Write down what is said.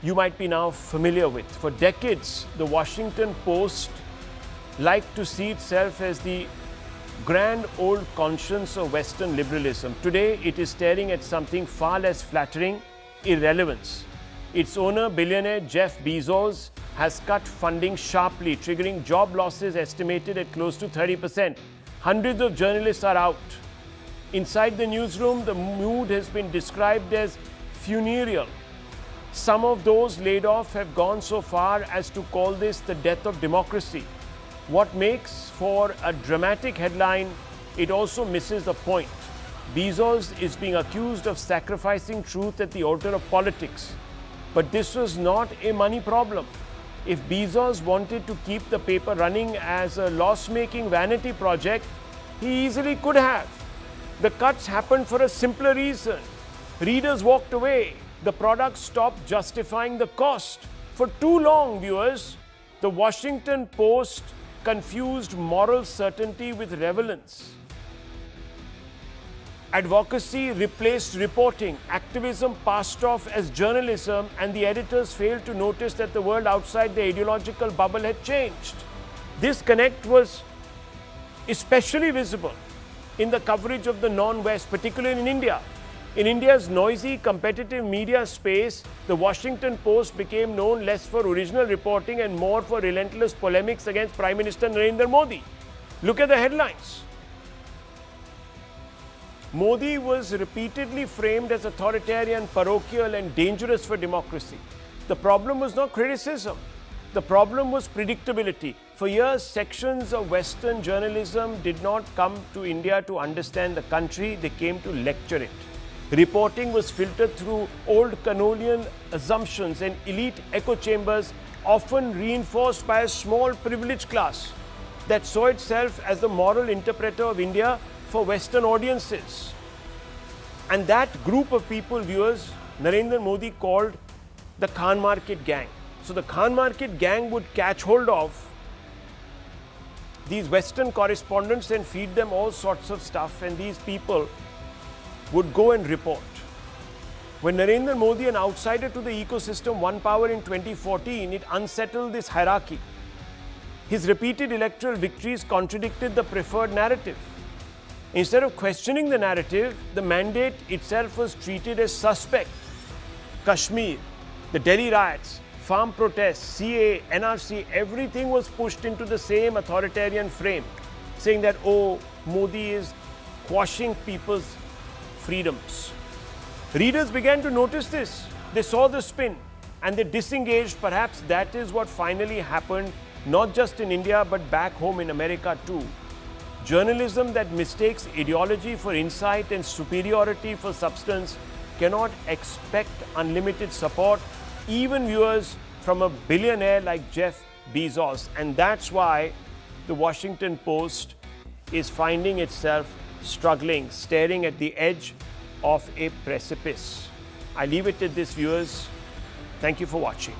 you might be now familiar with. For decades, the Washington Post liked to see itself as the grand old conscience of Western liberalism. Today, it is staring at something far less flattering: irrelevance. Its owner, billionaire Jeff Bezos, has cut funding sharply, triggering job losses estimated at close to 30%. Hundreds of journalists are out. Inside the newsroom, the mood has been described as funereal. Some of those laid off have gone so far as to call this the death of democracy. What makes for a dramatic headline, it also misses the point. Bezos is being accused of sacrificing truth at the altar of politics. But this was not a money problem. If Bezos wanted to keep the paper running as a loss-making vanity project, he easily could have. The cuts happened for a simpler reason. Readers walked away. The product stopped justifying the cost. For too long, viewers, the Washington Post confused moral certainty with relevance. Advocacy replaced reporting, activism passed off as journalism, and the editors failed to notice that the world outside their ideological bubble had changed. This connect was especially visible in the coverage of the non-West, particularly in India. In India's noisy, competitive media space, the Washington Post became known less for original reporting and more for relentless polemics against Prime Minister Narendra Modi. Look at the headlines. Modi was repeatedly framed as authoritarian, parochial, and dangerous for democracy. The problem was not criticism. The problem was predictability. For years, sections of Western journalism did not come to India to understand the country, they came to lecture it. Reporting was filtered through old colonial assumptions and elite echo chambers, often reinforced by a small privileged class that saw itself as the moral interpreter of India for Western audiences. And that group of people, viewers, Narendra Modi called the Khan Market Gang. So the Khan Market Gang would catch hold of these Western correspondents and feed them all sorts of stuff, and these people would go and report. When Narendra Modi, an outsider to the ecosystem, won power in 2014, it unsettled this hierarchy. His repeated electoral victories contradicted the preferred narrative. Instead of questioning the narrative, the mandate itself was treated as suspect. Kashmir, the Delhi riots, farm protests, CAA, NRC, everything was pushed into the same authoritarian frame, saying that, oh, Modi is quashing people's freedoms. Readers began to notice this. They saw the spin and they disengaged. Perhaps that is what finally happened, not just in India, but back home in America too. Journalism that mistakes ideology for insight and superiority for substance cannot expect unlimited support, even viewers from a billionaire like Jeff Bezos. And that's why the Washington Post is finding itself struggling, staring at the edge of a precipice. I leave it at this, viewers. Thank you for watching.